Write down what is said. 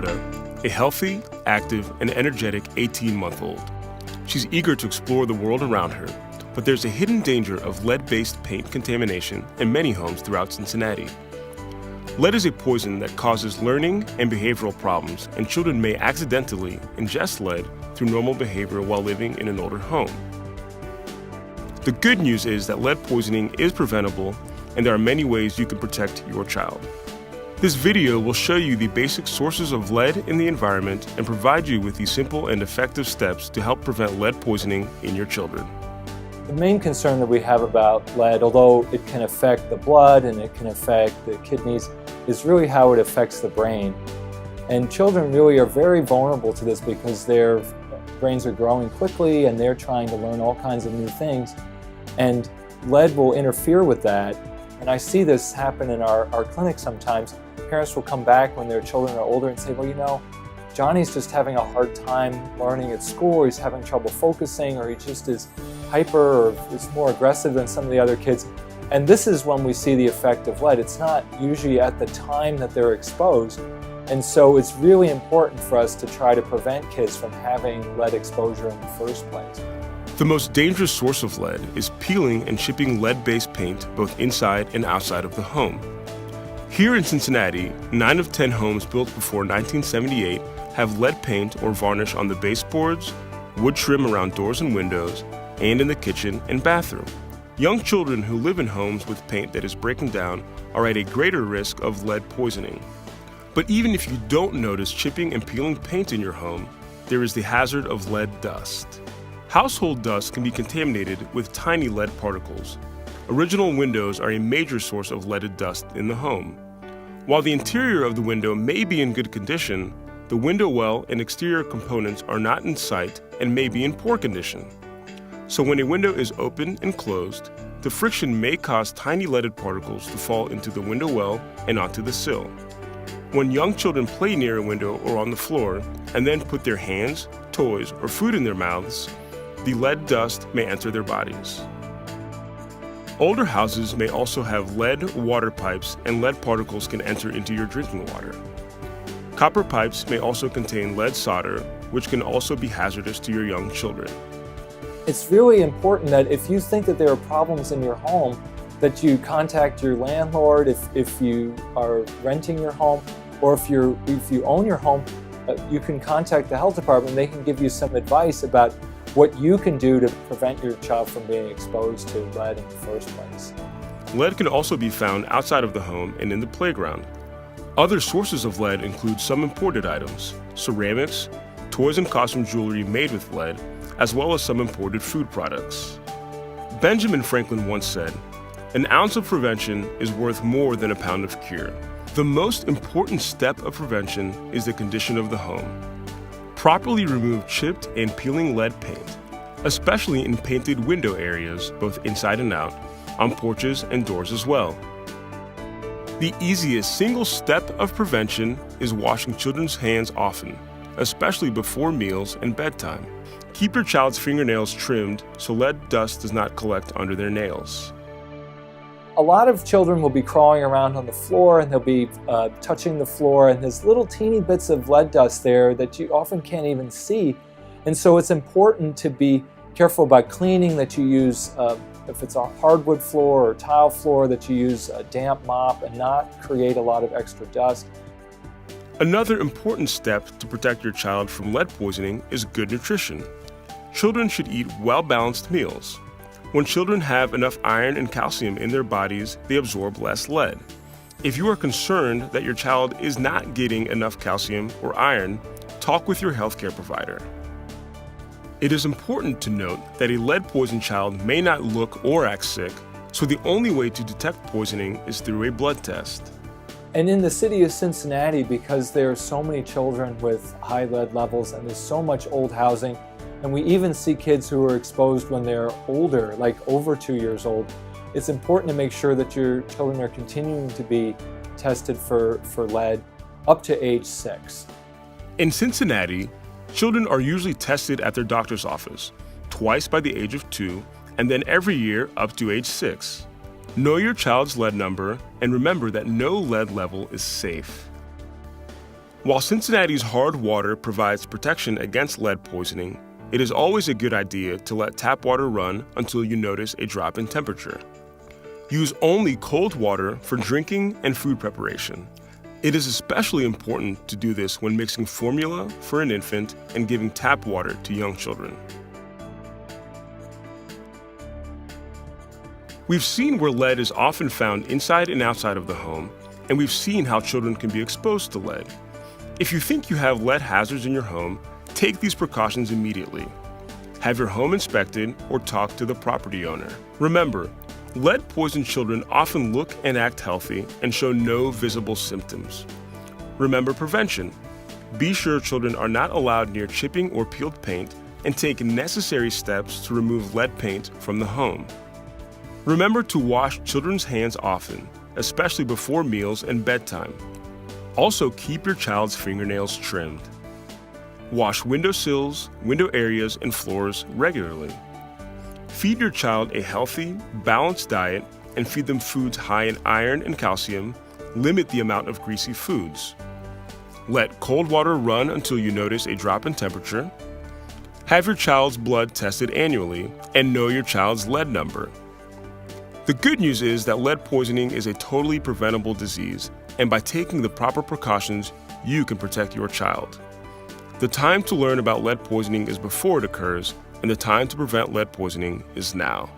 Amanda, a healthy, active, and energetic 18-month-old. She's eager to explore the world around her, but there's a hidden danger of lead-based paint contamination in many homes throughout Cincinnati. Lead is a poison that causes learning and behavioral problems, and children may accidentally ingest lead through normal behavior while living in an older home. The good news is that lead poisoning is preventable, and there are many ways you can protect your child. This video will show you the basic sources of lead in the environment and provide you with the simple and effective steps to help prevent lead poisoning in your children. The main concern that we have about lead, although it can affect the blood and it can affect the kidneys, is really how it affects the brain. And children really are very vulnerable to this because their brains are growing quickly and they're trying to learn all kinds of new things. And lead will interfere with that. And I see this happen in our clinic sometimes. Parents will come back when their children are older and say, well, you know, Johnny's just having a hard time learning at school, or he's having trouble focusing, or he just is hyper or is more aggressive than some of the other kids. And this is when we see the effect of lead. It's not usually at the time that they're exposed. And so it's really important for us to try to prevent kids from having lead exposure in the first place. The most dangerous source of lead is peeling and chipping lead-based paint both inside and outside of the home. Here in Cincinnati, 9 of 10 homes built before 1978 have lead paint or varnish on the baseboards, wood trim around doors and windows, and in the kitchen and bathroom. Young children who live in homes with paint that is breaking down are at a greater risk of lead poisoning. But even if you don't notice chipping and peeling paint in your home, there is the hazard of lead dust. Household dust can be contaminated with tiny lead particles. Original windows are a major source of leaded dust in the home. While the interior of the window may be in good condition, the window well and exterior components are not in sight and may be in poor condition. So when a window is open and closed, the friction may cause tiny leaded particles to fall into the window well and onto the sill. When young children play near a window or on the floor and then put their hands, toys, or food in their mouths, the lead dust may enter their bodies. Older houses may also have lead water pipes, and lead particles can enter into your drinking water. Copper pipes may also contain lead solder, which can also be hazardous to your young children. It's really important that if you think that there are problems in your home, that you contact your landlord if you are renting your home, or if you own your home, you can contact the health department. They can give you some advice about what you can do to prevent your child from being exposed to lead in the first place. Lead can also be found outside of the home and in the playground. Other sources of lead include some imported items, ceramics, toys and costume jewelry made with lead, as well as some imported food products. Benjamin Franklin once said, "An ounce of prevention is worth more than a pound of cure." The most important step of prevention is the condition of the home. Properly remove chipped and peeling lead paint, especially in painted window areas, both inside and out, on porches and doors as well. The easiest single step of prevention is washing children's hands often, especially before meals and bedtime. Keep your child's fingernails trimmed so lead dust does not collect under their nails. A lot of children will be crawling around on the floor and they'll be touching the floor, and there's little teeny bits of lead dust there that you often can't even see. And so it's important to be careful about cleaning, that you use, if it's a hardwood floor or tile floor, that you use a damp mop and not create a lot of extra dust. Another important step to protect your child from lead poisoning is good nutrition. Children should eat well-balanced meals. When children have enough iron and calcium in their bodies, they absorb less lead. If you are concerned that your child is not getting enough calcium or iron, talk with your healthcare provider. It is important to note that a lead-poisoned child may not look or act sick, so the only way to detect poisoning is through a blood test. And in the city of Cincinnati, because there are so many children with high lead levels and there's so much old housing, and we even see kids who are exposed when they're older, like over 2 years old, it's important to make sure that your children are continuing to be tested for lead up to age 6. In Cincinnati, children are usually tested at their doctor's office, twice by the age of 2, and then every year up to age 6. Know your child's lead number and remember that no lead level is safe. While Cincinnati's hard water provides protection against lead poisoning, it is always a good idea to let tap water run until you notice a drop in temperature. Use only cold water for drinking and food preparation. It is especially important to do this when mixing formula for an infant and giving tap water to young children. We've seen where lead is often found inside and outside of the home, and we've seen how children can be exposed to lead. If you think you have lead hazards in your home, take these precautions immediately. Have your home inspected or talk to the property owner. Remember, lead-poisoned children often look and act healthy and show no visible symptoms. Remember prevention. Be sure children are not allowed near chipping or peeled paint, and take necessary steps to remove lead paint from the home. Remember to wash children's hands often, especially before meals and bedtime. Also, keep your child's fingernails trimmed. Wash windowsills, window areas, and floors regularly. Feed your child a healthy, balanced diet and feed them foods high in iron and calcium. Limit the amount of greasy foods. Let cold water run until you notice a drop in temperature. Have your child's blood tested annually and know your child's lead number. The good news is that lead poisoning is a totally preventable disease, and by taking the proper precautions, you can protect your child. The time to learn about lead poisoning is before it occurs, and the time to prevent lead poisoning is now.